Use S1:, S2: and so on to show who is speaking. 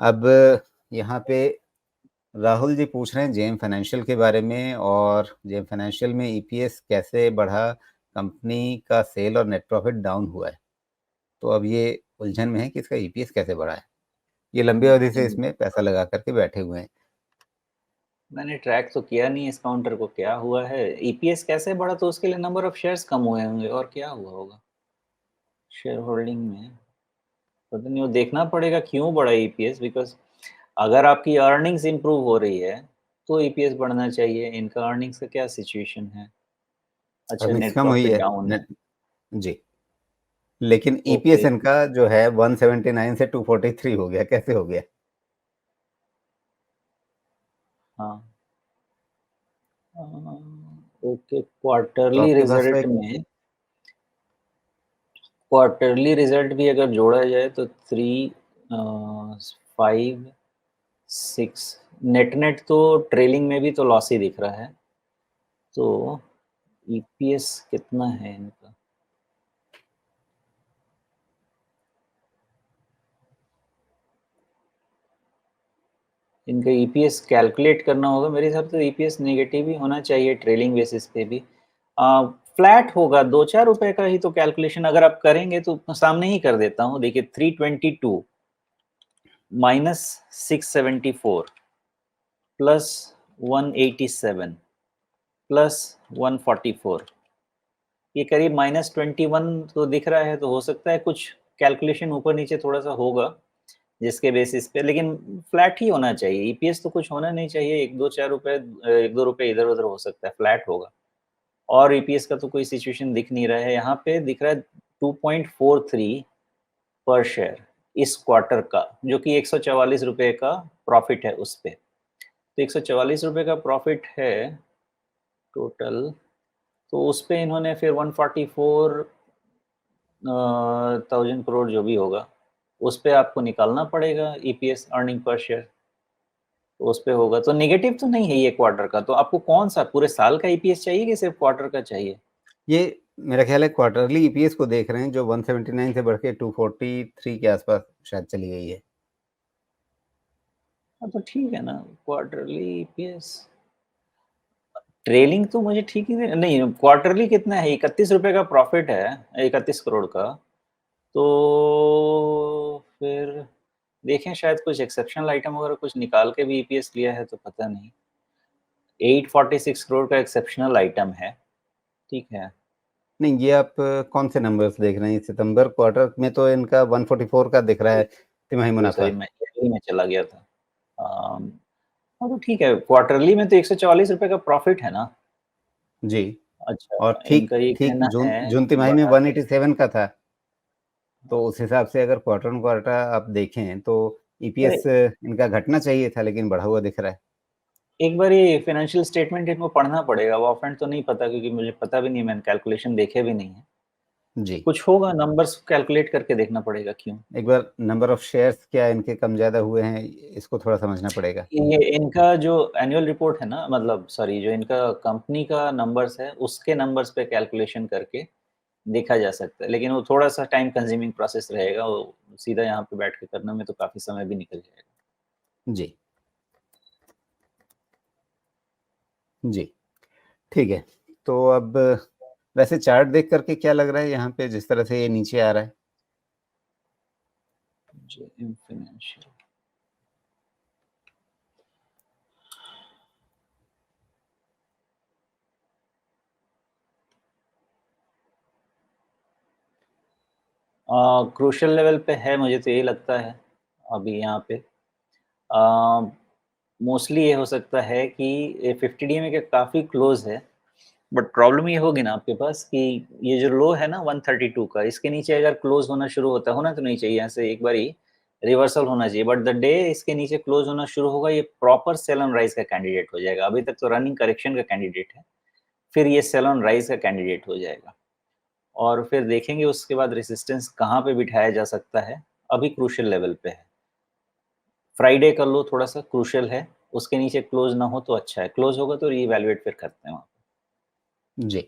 S1: अब यहाँ पे राहुल जी पूछ रहे हैं जेएम फाइनेंशियल के बारे में, और जेएम फाइनेंशियल में ईपीएस कैसे बढ़ा, कंपनी का सेल और नेट प्रॉफिट डाउन हुआ है। तो अब ये उलझन में है कि इसका ईपीएस कैसे बढ़ा है। ये लंबी अवधि से इसमें पैसा लगा करके बैठे हुए हैं।
S2: मैंने ट्रैक तो किया नहीं इस काउंटर को, क्या हुआ है। ईपीएस कैसे बढ़ा, तो उसके लिए नंबर ऑफ शेयर्स कम हुए होंगे, और क्या हुआ होगा शेयर होल्डिंग में। पता नहीं, वो देखना पड़ेगा क्यों बढ़ा ईपीएस। बिकॉज अगर आपकी अर्निंग्स इंप्रूव हो रही है तो ईपीएस बढ़ना चाहिए। इनका अर्निंग्स का क्या सिचुएशन है? अच्छा,
S1: अर्निंग्स
S2: नेट
S1: कम हुई
S2: प्रॉफिट
S1: है
S2: डाउन है।
S1: नेट जी, लेकिन ईपीएस
S2: ओके।
S1: इनका जो है 179 से 243 हो गया। कैसे हो गया?
S2: हाँ। ओके,
S1: तो
S2: क्वार्टरली
S1: आपके पास तो
S2: रिजल्ट
S1: एक
S2: में, क्वार्टरली रिजल्ट भी अगर जोड़ा जाए तो 3, 5, 6 नेट नेट तो ट्रेलिंग में भी तो लॉस ही दिख रहा है। तो ईपीएस कितना है इनका? इनका ईपीएस कैलकुलेट करना होगा। मेरे हिसाब से ईपीएस नेगेटिव ही होना चाहिए ट्रेलिंग बेसिस पे भी। फ्लैट होगा, 2-4 रुपए का ही तो कैलकुलेशन अगर आप करेंगे तो सामने ही कर देता हूँ। देखिए 322 माइनस 674 प्लस 187 प्लस 144, ये करीब -21 तो दिख रहा है। तो हो सकता है कुछ कैलकुलेशन ऊपर नीचे थोड़ा सा होगा जिसके बेसिस पे, लेकिन फ्लैट ही होना चाहिए। ईपीएस तो कुछ होना नहीं चाहिए। 1-2-4 रुपए, 1-2 रुपए इधर उधर हो सकता है, फ्लैट होगा। और ईपीएस का तो कोई सिचुएशन दिख नहीं रहा है। यहाँ पे दिख रहा है 2.43 पर शेयर इस क्वार्टर का, जो कि 144 रुपए का प्रॉफिट है उस पे। तो 144 रुपए का प्रॉफिट है टोटल। तो उस पे इन्होंने फिर 144 थाउजेंड करोड़ जो भी होगा, उस पे आपको निकालना पड़ेगा ईपीएस, अर्निंग पर शेयर। तो उस पे होगा तो नेगेटिव तो नहीं है ये क्वार्टर का। तो आपको कौन सा पूरे साल का ईपीएस चाहिए कि सिर्फ क्वार्टर का चाहिए?
S1: ये मेरा ख्याल है क्वार्टरली ईपीएस को देख रहे हैं, जो 179 से बढ़ के 243 के आसपास शायद चली गई है।
S2: हाँ, तो ठीक है ना, क्वार्टरली ईपीएस। ट्रेलिंग तो मुझे ठीक ही नहीं। क्वार्टरली कितना है? 31 रुपए का प्रॉफिट है, 31 करोड़ का। तो फिर देखें, शायद कुछ एक्सेप्शनल आइटम वगैरह कुछ निकाल के भी ईपीएस लिया है तो पता नहीं। 846 करोड़ का एक्सेप्शनल आइटम है, ठीक है।
S1: नहीं, ये आप कौन से नंबर्स देख रहे हैं? सितंबर क्वार्टर में तो इनका 144 का दिख रहा है तिमाही
S2: सॉरी,
S1: मुनाफा।
S2: मैं ईयरली में चला गया था। हाँ, तो ठीक है, क्वार्टरली में तो 144 रुपए का प्रॉफिट है ना।
S1: जी, और
S2: अच्छा,
S1: ठीक
S2: इनका ये
S1: ठीक
S2: कहना
S1: जून
S2: है
S1: जून
S2: कि
S1: तिमाही में
S2: बढ़ा है।
S1: 187 का था। तो उस हिसाब से अगर क्वार्टर ऑन क्वार्टर आप देखें तो ईपीएस
S2: अरे,
S1: इनका घटना चाहिए था, लेकिन बढ़ा हुआ दिख रहा है।
S2: एक बार ये फाइनेंशियल स्टेटमेंट इनको पढ़ना पड़ेगा। वो ऑफेंड तो नहीं पता, क्योंकि मुझे पता भी नहीं, मैंने कैलकुलेशन देखे भी नहीं है।
S1: जी,
S2: कुछ होगा, नंबर्स कैलकुलेट करके देखना पड़ेगा क्यों।
S1: एक बार नंबर ऑफ शेयर्स क्या इनके कम ज़्यादा हुए हैं, इसको थोड़ा समझना पड़ेगा।
S2: ये इनका जो एनुअल रिपोर्ट है ना, मतलब सॉरी, जो इनका कंपनी का नंबर्स है उसके नंबर्स पे कैलकुलेशन करके देखा जा सकता है। लेकिन वो थोड़ा-सा टाइम कंज्यूमिंग प्रोसेस रहेगा। वो सीधा यहाँ पे बैठ के करने में तो काफ़ी समय भी निकल जाएगा।
S1: जी, जी, ठीक है। तो अब वैसे चार्ट देख कर के क्या लग रहा है यहाँ पे, जिस तरह से ये नीचे आ रहा है?
S2: JM financial. क्रूशियल लेवल पे है, मुझे तो यही लगता है अभी यहाँ पे। मोस्टली ये हो सकता है कि ये 50 डीएमए के काफ़ी क्लोज़ है। बट प्रॉब्लम ये होगी ना आपके पास कि ये जो लो है ना 132 का, इसके नीचे अगर क्लोज होना शुरू होता है, होना तो नहीं चाहिए, ऐसे एक बार ही रिवर्सल होना चाहिए। बट द डे इसके नीचे क्लोज होना शुरू होगा, ये प्रॉपर सेल ऑन राइज का कैंडिडेट हो जाएगा। अभी तक तो रनिंग करेक्शन का कैंडिडेट है, फिर ये सेल ऑन राइज का कैंडिडेट हो जाएगा। और फिर देखेंगे उसके बाद रेसिस्टेंस कहाँ पे बिठाया जा सकता है। अभी क्रूशियल लेवल पे है। फ्राइडे कर लो, थोड़ा सा क्रूशियल है। उसके नीचे क्लोज ना हो तो अच्छा है, क्लोज होगा तो रीवैल्यूएट फिर करते हैं वहाँ।
S1: जी।